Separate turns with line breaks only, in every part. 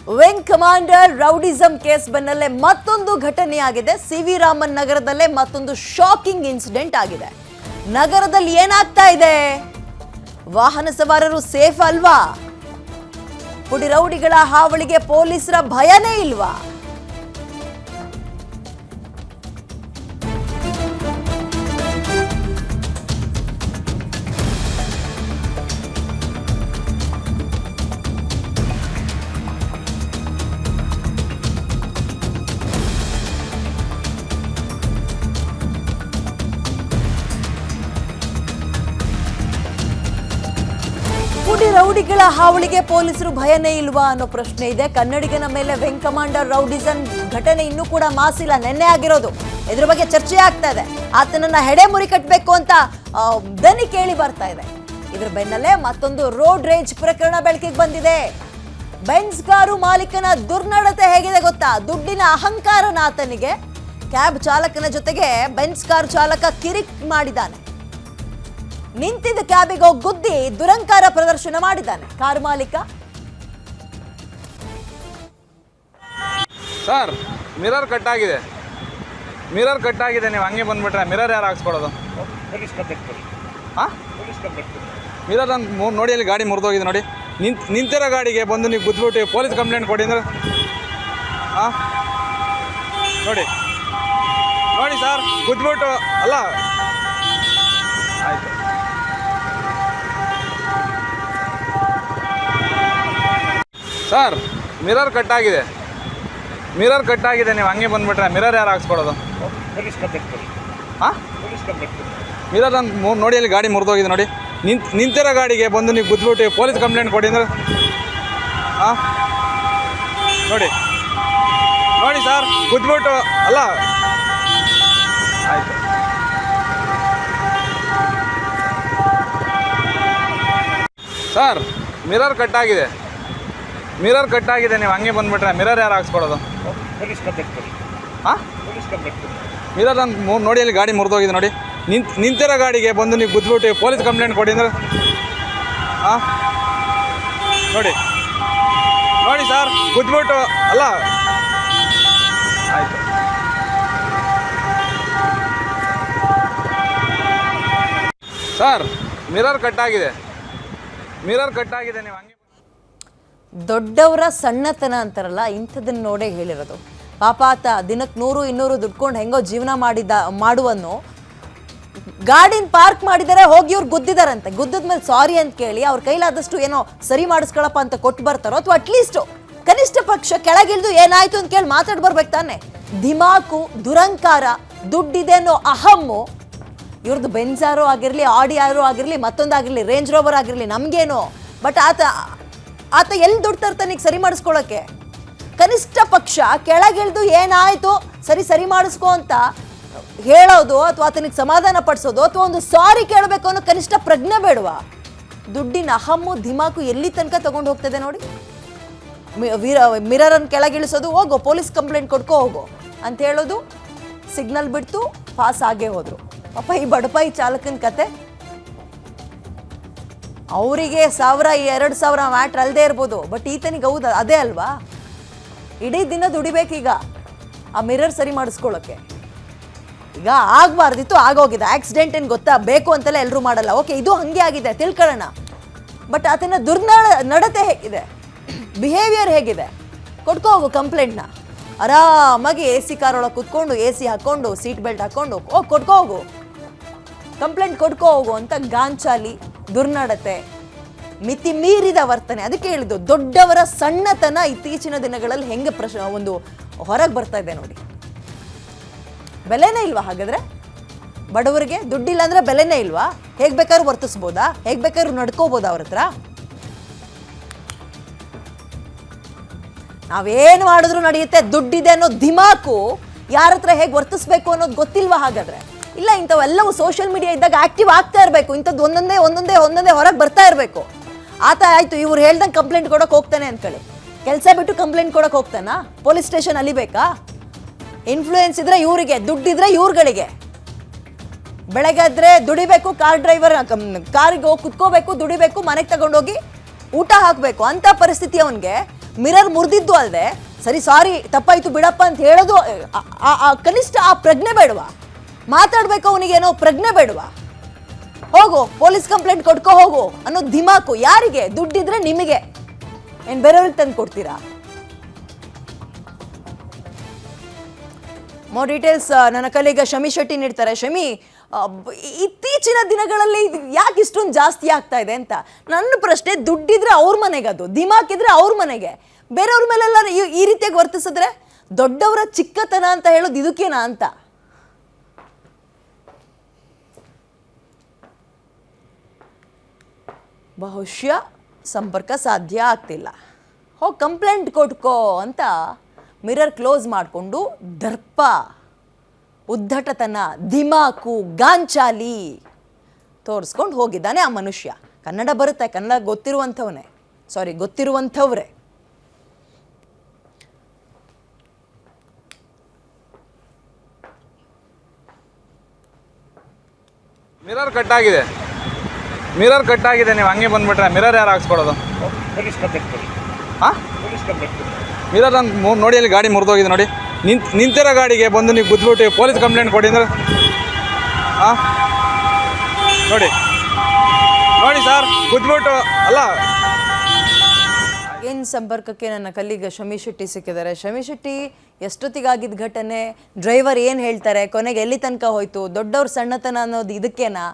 Wing commander rowdyism case ಬೆನ್ನಲ್ಲೇ ಮತ್ತೊಂದು ಘಟನೆಯಾಗಿದೆ. ಸಿ.ವಿ. ರಾಮನ್ ನಗರದಲ್ಲೇ ಮತ್ತೊಂದು ಶಾಕಿಂಗ್ ಇನ್ಸಿಡೆಂಟ್ ಆಗಿದೆ. ನಗರದಲ್ಲಿ ಏನಾಗ್ತಾ ಇದೆ? ವಾಹನ ಸವಾರರು ಸೇಫ್ ಅಲ್ವಾ? ಪುಡಿ ರೌಡಿಗಳ ಹಾವಳಿಗೆ ಪೊಲೀಸರ ಭಯನೇ ಇಲ್ವಾ? ಪುಡಿ ರೌಡಿಗಳ ಹಾವಳಿಗೆ ಪೊಲೀಸರು ಭಯನೇ ಇಲ್ವಾ ಅನ್ನೋ ಪ್ರಶ್ನೆ ಇದೆ. ಕನ್ನಡಿಗನ ಮೇಲೆ ವಿಂಗ್ ಕಮಾಂಡರ್ ರೌಡಿಸಂ ಘಟನೆ ಇನ್ನೂ ಕೂಡ ಮಾಸಿಲ್ಲ, ನೆನ್ನೆ ಆಗಿರೋದು. ಇದ್ರ ಬಗ್ಗೆ ಚರ್ಚೆ ಆಗ್ತಾ ಇದೆ. ಆತನನ್ನ ಹೆಡೆ ಮುರಿ ಕಟ್ಟಬೇಕು ಅಂತ ದನಿ ಕೇಳಿ ಬರ್ತಾ ಇದೆ. ಇದ್ರ ಬೆನ್ನಲ್ಲೇ ಮತ್ತೊಂದು ರೋಡ್ ರೇಜ್ ಪ್ರಕರಣ ಬೆಳಕಿಗೆ ಬಂದಿದೆ. ಬೆಂಜ್ ಕಾರು ಮಾಲೀಕನ ದುರ್ನಡತೆ ಹೇಗಿದೆ ಗೊತ್ತಾ? ದುಡ್ಡಿನ ಅಹಂಕಾರನ ಆತನಿಗೆ. ಕ್ಯಾಬ್ ಚಾಲಕನ ಜೊತೆಗೆ ಬೆಂಜ್ ಕಾರು ಚಾಲಕ ಕಿರಿಕ್ ಮಾಡಿದ್ದಾನೆ. ನಿಂತಿದ್ದ ಕ್ಯಾಬಿಗೆ ಹೋಗಿ ಗುದ್ದಿ ದುರಂಕಾರ ಪ್ರದರ್ಶನ ಮಾಡಿದ್ದಾನೆ ಕಾರು ಮಾಲೀಕ.
ಸರ್, ಮಿರರ್ ಕಟ್ ಆಗಿದೆ. ನೀವು ಹಂಗೆ ಬಂದ್ಬಿಟ್ರೆ ಮಿರರ್ ಯಾರು ಹಾಕ್ಸ್ಕೊಡೋದು? ಹಾಂ, ಮಿರರ್ ಅಂತ ನೋಡಿ, ಅಲ್ಲಿ ಗಾಡಿ ಮುರಿದೋಗಿದೆ ನೋಡಿ. ನಿಂತಿರೋ ಗಾಡಿಗೆ ಬಂದು ನೀವು ಗುದ್ಬಿಟ್ಟು ಪೊಲೀಸ್ ಕಂಪ್ಲೇಂಟ್ ಕೊಡಿ ಅಂದ್ರೆ ಹಾಂ, ನೋಡಿ ಸರ್, ಗುದ್ಬಿಟ್ಟು ಅಲ್ಲ. ಆಯಿತು, ಸರ್, ಮಿರರ್ ಕಟ್ ಆಗಿದೆ. ನೀವು ಹಂಗೆ ಬಂದ್ಬಿಟ್ರೆ ಮಿರರ್ ಯಾರು ಹಾಕ್ಸ್ಕೊಡೋದು? ಹಾಂ, ಮಿರರ್ ಅಂತ ನೋಡಿ, ಅಲ್ಲಿ ಗಾಡಿ ಮುರಿದೋಗಿದೆ ನೋಡಿ. ನಿಂತಿರೋ ಗಾಡಿಗೆ ಬಂದು ನೀವು ಗುದ್ಬಿಟ್ಟು ಪೊಲೀಸ್ ಕಂಪ್ಲೇಂಟ್ ಕೊಡಿ ಅಂದ್ರೆ ಹಾಂ, ನೋಡಿ ಸರ್, ಗುದ್ಬಿಟ್ಟು ಅಲ್ಲ. ಆಯಿತು, ಸರ್, ಮಿರರ್ ಕಟ್ ಆಗಿದೆ. ನೀವು ಹಂಗೆ ಬಂದ್ಬಿಟ್ರೆ ಮಿರರ್ ಯಾರು ಹಾಕ್ಸ್ಕೊಡೋದು? ಹಾಂ, ಮಿರರ್ ಅಂತ ನೋಡಿ, ಅಲ್ಲಿ ಗಾಡಿ ಮುರಿದೋಗಿದೆ ನೋಡಿ. ನಿಂತಿರೋ ಗಾಡಿಗೆ ಬಂದು ನೀವು ಗುದ್ಬಿಟ್ಟು ಪೊಲೀಸ್ ಕಂಪ್ಲೇಂಟ್ ಕೊಡಿ ಅಂದ್ರೆ ಹಾಂ, ನೋಡಿ ಸರ್, ಗುದ್ಬಿಟ್ಟು ಅಲ್ಲ. ಆಯಿತು, ಸರ್, ಮಿರರ್ ಕಟ್ ಆಗಿದೆ. ನೀವು ಹಂಗೆ
ದೊಡ್ಡವರ ಸಣ್ಣತನ ಅಂತಾರಲ್ಲ, ಇಂಥದನ್ನ ನೋಡೇ ಹೇಳಿರೋದು. ಪಾಪ ಆತ ದಿನಕ್ಕೆ 100-200 ದುಡ್ಕೊಂಡು ಹೆಂಗೋ ಜೀವನ ಮಾಡುವನ್ನು ಗಾಡಿನ ಪಾರ್ಕ್ ಮಾಡಿದರೆ ಹೋಗಿ ಇವ್ರು ಗುದ್ದಿದಾರಂತೆ. ಗುದ್ದದ್ಮೇಲೆ ಸಾರಿ ಅಂತ ಕೇಳಿ ಅವ್ರ ಕೈಲಾದಷ್ಟು ಏನೋ ಸರಿ ಮಾಡಿಸ್ಕೊಳಪ್ಪ ಅಂತ ಕೊಟ್ಟು ಬರ್ತಾರೋ, ಅಥವಾ ಅಟ್ಲೀಸ್ಟ್ ಕನಿಷ್ಠ ಪಕ್ಷ ಕೆಳಗಿಳಿದು ಏನಾಯ್ತು ಅಂತ ಕೇಳಿ ಮಾತಾಡಿ ಬರ್ಬೇಕು ತಾನೆ. ಧಿಮಾಕು, ದುರಂಕಾರ, ದುಡ್ಡಿದೆ ಅನ್ನೋ ಅಹಮ್ಮು ಇವ್ರದ್ದು. ಬೆಂಜಾರೋ ಆಗಿರಲಿ, ಆಡಿ ಯಾರೋ ಆಗಿರಲಿ, ಮತ್ತೊಂದಾಗಿರಲಿ, ರೇಂಜ್ ರೋವರ್ ಆಗಿರಲಿ, ನಮಗೇನೋ. ಬಟ್ ಆತ ಎಲ್ಲಿ ದುಡ್ಡು ತರ್ತಾನೆ ಸರಿ ಮಾಡಿಸ್ಕೊಳಕ್ಕೆ? ಕನಿಷ್ಠ ಪಕ್ಷ ಕೆಳಗಿಳಿದು ಏನಾಯ್ತು ಸರಿ ಮಾಡಿಸ್ಕೊ ಅಂತ ಹೇಳೋದು, ಅಥವಾ ಆತನಿಗೆ ಸಮಾಧಾನ ಪಡಿಸೋದು, ಅಥವಾ ಒಂದು ಸಾರಿ ಕೇಳಬೇಕು ಅನ್ನೋ ಕನಿಷ್ಠ ಪ್ರಜ್ಞೆ ಬೇಡವಾ? ದುಡ್ಡಿನ ಅಹಮ್ಮು, ಧಿಮಾಕು ಎಲ್ಲಿ ತನಕ ತಗೊಂಡು ಹೋಗ್ತದೆ ನೋಡಿ. ಮಿರರನ್ನು ಕೆಳಗಿಳಿಸೋದು, ಹೋಗೋ ಪೊಲೀಸ್ ಕಂಪ್ಲೇಂಟ್ ಕೊಡ್ಕೋ ಹೋಗೋ ಅಂತ ಹೇಳೋದು, ಸಿಗ್ನಲ್ ಬಿಡ್ತು, ಪಾಸ್ ಆಗೇ ಹೋದ್ರು. ಪಾಪ ಈ ಬಡಪಾಯಿ ಚಾಲಕನ ಕತೆ. ಅವರಿಗೆ 1000-2000 ಮ್ಯಾಟ್ರ್ ಅಲ್ಲದೆ ಇರ್ಬೋದು, ಬಟ್ ಈತನಿಗೆ ಹೌದು ಅದೇ ಅಲ್ವಾ? ಇಡೀ ದಿನ ದುಡಿಬೇಕೀಗ ಆ ಮಿರರ್ ಸರಿ ಮಾಡಿಸ್ಕೊಳ್ಳೋಕ್ಕೆ. ಈಗ ಆಗಬಾರ್ದಿತ್ತು, ಆಗೋಗಿದೆ. ಆಕ್ಸಿಡೆಂಟ್ ಏನು ಗೊತ್ತಾ, ಬೇಕು ಅಂತೆಲ್ಲ ಎಲ್ಲರೂ ಮಾಡಲ್ಲ. ಓಕೆ, ಇದು ಹಂಗೆ ಆಗಿದೆ, ತಿಳ್ಕೊಳ್ಳೋಣ. ಬಟ್ ಆತನ ನಡತೆ ಹೇಗಿದೆ, ಬಿಹೇವಿಯರ್ ಹೇಗಿದೆ? ಕೊಡ್ಕೋ ಹೋಗು ಕಂಪ್ಲೇಂಟ್ನ. ಆರಾಮಾಗಿ AC ಕಾರೊಳಗೆ ಕುತ್ಕೊಂಡು, AC ಹಾಕ್ಕೊಂಡು, ಸೀಟ್ ಬೆಲ್ಟ್ ಹಾಕ್ಕೊಂಡು ಕೊಡ್ಕೋ ಹೋಗು, ಕಂಪ್ಲೇಂಟ್ ಕೊಡ್ಕೋ ಹೋಗು ಅಂತ ಗಾಂಚಾಲಿ, ದುರ್ನಡತೆ, ಮಿತಿ ಮೀರಿದ ವರ್ತನೆ. ಅದಕ್ಕೆ ಹೇಳಿದ್ದು ದೊಡ್ಡವರ ಸಣ್ಣತನ ಇತ್ತೀಚಿನ ದಿನಗಳಲ್ಲಿ ಹೆಂಗೆ ಒಂದು ಹೊರಗೆ ಬರ್ತಾ ಇದೆ ನೋಡಿ. ಬೆಲೆನೇ ಇಲ್ವಾ ಹಾಗಾದ್ರೆ? ಬಡವರಿಗೆ ದುಡ್ಡಿಲ್ಲ ಅಂದ್ರೆ ಬೆಲೆನೇ ಇಲ್ವಾ? ಹೇಗೆ ಬೇಕಾದ್ರೂ ವರ್ತಿಸ್ಬೋದಾ? ಹೇಗೆ ಬೇಕಾದ್ರೂ ನಡ್ಕೋಬೋದಾ ಅವ್ರ ಹತ್ರ? ನಾವೇನು ಮಾಡಿದ್ರು ನಡೆಯುತ್ತೆ, ದುಡ್ಡಿದೆ ಅನ್ನೋ ಧಿಮಾಕು ಯಾರ ಹತ್ರ ಹೇಗೆ ವರ್ತಿಸ್ಬೇಕು ಅನ್ನೋದು ಗೊತ್ತಿಲ್ವಾ ಹಾಗಾದ್ರೆ? ಇಲ್ಲ, ಇಂಥವೆಲ್ಲವೂ ಸೋಷಿಯಲ್ ಮೀಡಿಯಾ ಇದ್ದಾಗ ಆಕ್ಟಿವ್ ಆಗ್ತಾ ಇರಬೇಕು. ಇಂಥದ್ದು ಒಂದೊಂದೇ ಹೊರಗೆ ಬರ್ತಾ ಇರಬೇಕು. ಆತ ಆಯ್ತು, ಇವ್ರು ಹೇಳ್ದಂಗೆ ಕಂಪ್ಲೇಂಟ್ ಕೊಡೋಕೆ ಹೋಗ್ತಾನೆ ಅಂದ್ಕೊಳ್ಳಿ, ಕೆಲಸ ಬಿಟ್ಟು ಕಂಪ್ಲೇಂಟ್ ಕೊಡೋಕೆ ಹೋಗ್ತಾನಾ? ಪೊಲೀಸ್ ಸ್ಟೇಷನ್ ಅಲಿಬೇಕಾ? ಇನ್ಫ್ಲೂಯೆನ್ಸ್ ಇದ್ರೆ ಇವರಿಗೆ, ದುಡ್ಡಿದ್ರೆ ಇವ್ರುಗಳಿಗೆ. ಬೆಳಗ್ಗೆ ದುಡಿಬೇಕು, ಕಾರ್ ಡ್ರೈವರ್ ಕಾರಿಗೆ ಹೋಗಿ ಕುತ್ಕೋಬೇಕು, ದುಡಿಬೇಕು, ಮನೆಗೆ ತಗೊಂಡೋಗಿ ಊಟ ಹಾಕಬೇಕು ಅಂತ ಪರಿಸ್ಥಿತಿ ಅವನಿಗೆ. ಮಿರರ್ ಮುರಿದಿದ್ದು ಅಲ್ಲದೆ ಸರಿ ಸಾರಿ ತಪ್ಪಾಯ್ತು ಬಿಡಪ್ಪ ಅಂತ ಹೇಳೋದು ಕನಿಷ್ಠ ಆ ಪ್ರಜ್ಞೆ ಬೇಡವಾ? ಮಾತಾಡ್ಬೇಕು ಅವನಿಗೇನೋ ಪ್ರಜ್ಞೆ ಬೇಡವಾ? ಹೋಗು ಪೊಲೀಸ್ ಕಂಪ್ಲೇಂಟ್ ಕೊಟ್ಕೋ ಹೋಗು ಅನ್ನೋ ಧಿಮಾಕು ಯಾರಿಗೆ? ದುಡ್ಡಿದ್ರೆ ನಿಮಗೆ, ಏನ್ ಬೇರೆಯವ್ರಿಗೆ ತಂದು ಕೊಡ್ತೀರಾ? ಮೋರ್ ಡೀಟೇಲ್ಸ್ ನನ್ನ ಕಲೀಗ ಶಮಿ ಶೆಟ್ಟಿ ನೀಡ್ತಾರೆ. ಶಮಿ, ಇತ್ತೀಚಿನ ದಿನಗಳಲ್ಲಿ ಯಾಕೆ ಇಷ್ಟೊಂದು ಜಾಸ್ತಿ ಆಗ್ತಾ ಇದೆ ಅಂತ ನನ್ನ ಪ್ರಶ್ನೆ. ದುಡ್ಡಿದ್ರೆ ಅವ್ರ ಮನೆಗೆ, ಅದು ಧಿಮಾಕಿದ್ರೆ ಅವ್ರ ಮನೆಗೆ, ಬೇರೆಯವ್ರ ಮೇಲೆಲ್ಲ ಈ ರೀತಿಯಾಗಿ ವರ್ತಿಸಿದ್ರೆ ದೊಡ್ಡವರ ಚಿಕ್ಕತನ ಅಂತ ಹೇಳೋದು ಇದಕ್ಕೇನಾ ಅಂತ. ಬಹುಶಃ ಸಂಪರ್ಕ ಸಾಧ್ಯ ಆಗ್ತಿಲ್ಲ. ಹೋಗಿ ಕಂಪ್ಲೇಂಟ್ ಕೊಟ್ಕೋ ಅಂತ ಮಿರರ್ ಕ್ಲೋಸ್ ಮಾಡಿಕೊಂಡು ದರ್ಪ, ಉದ್ದಟತನ, ಧಿಮಾಕು, ಗಾಂಚಾಲಿ ತೋರಿಸ್ಕೊಂಡು ಹೋಗಿದ್ದಾನೆ ಆ ಮನುಷ್ಯ. ಕನ್ನಡ ಬರುತ್ತೆ, ಕನ್ನಡ ಗೊತ್ತಿರುವಂಥವ್ರೆ.
ಮಿರರ್ ಕಟ್ ಆಗಿದೆ, ನೀವು ಹಂಗೆ ಬಂದ್ಬಿಟ್ರೆ ಮಿರರ್ ಯಾರು ಹಾಕ್ಸ್ಕೊಡೋದು? ಹಾಂ, ಮಿರರ್ ನಾನು ನೋಡಿ ಅಲ್ಲಿ ಗಾಡಿ ಮುರಿದೋಗಿದೆ ನೋಡಿ. ನಿಂತಿರೋ ಗಾಡಿಗೆ ಬಂದು ನೀವು ಗುದ್ಬಿಟ್ಟು ಪೊಲೀಸ್ ಕಂಪ್ಲೇಂಟ್ ಕೊಡಿ ಅಂದ್ರೆ ಹಾಂ ನೋಡಿ ಸರ್, ಗುದ್ಬಿಟ್ಟು ಅಲ್ಲ.
ಏನು ಸಂಪರ್ಕಕ್ಕೆ ನನ್ನ ಕಲೀಗ ಶಮಿ ಶೆಟ್ಟಿ ಸಿಕ್ಕಿದ್ದಾರೆ. ಶಮಿ ಶೆಟ್ಟಿ, ಎಷ್ಟೊತ್ತಿಗಾಗಿದ್ದ ಘಟನೆ? ಡ್ರೈವರ್ ಏನು ಹೇಳ್ತಾರೆ? ಕೊನೆಗೆ ಎಲ್ಲಿ ತನಕ ಹೋಯ್ತು? ದೊಡ್ಡವ್ರ ಸಣ್ಣತನ ಅನ್ನೋದು ಇದಕ್ಕೇನಾ?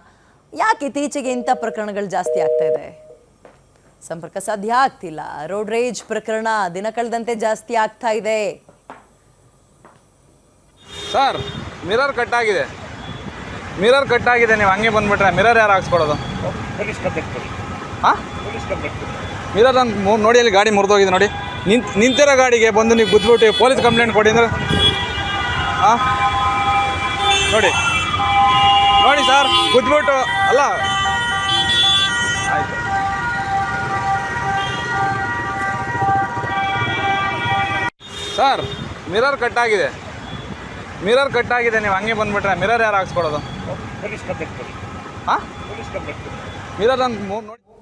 ಯಾಕೆ ಇತ್ತೀಚೆಗೆ ಇಂಥ ಪ್ರಕರಣಗಳು ಜಾಸ್ತಿ ಆಗ್ತಾ ಇದೆ? ಸಂಪರ್ಕ ಸಾಧ್ಯ ಆಗ್ತಿಲ್ಲ. ರೋಡ್ ರೇಜ್ ಪ್ರಕರಣ ದಿನ ಕಳೆದಂತೆ ಜಾಸ್ತಿ ಆಗ್ತಾ ಇದೆ.
ಸರ್, ಮಿರರ್ ಕಟ್ ಆಗಿದೆ, ನೀವು ಹಂಗೆ ಬಂದ್ಬಿಟ್ರೆ ಮಿರರ್ ಯಾರು ಹಾಕ್ಸ್ಕೊಡೋದು? ಹಾಂ, ಮಿರರ್ ನಾನು ನೋಡಿ ಅಲ್ಲಿ ಗಾಡಿ ಮುರಿದೋಗಿದೆ ನೋಡಿ. ನಿಂತಿರೋ ಗಾಡಿಗೆ ಬಂದು ನೀವು ಗುದ್ಬಿಟ್ಟು ಪೊಲೀಸ್ ಕಂಪ್ಲೇಂಟ್ ಕೊಡಿ ಅಂದ್ರೆ ಹಾಂ ನೋಡಿ ಸರ್, ಗುದ್ಬಿಟ್ಟು ಅಲ್ಲ. ಆಯಿತು. ಸರ್, ಮಿರರ್ ಕಟ್ ಆಗಿದೆ, ನೀವು ಹಂಗೆ ಬಂದ್ಬಿಟ್ರೆ ಮಿರರ್ ಯಾರು ಹಾಕ್ಸ್ಕೊಡೋದು? ಹಾಂ, ಮಿರರ್ ನಾನು ನೋಡಿ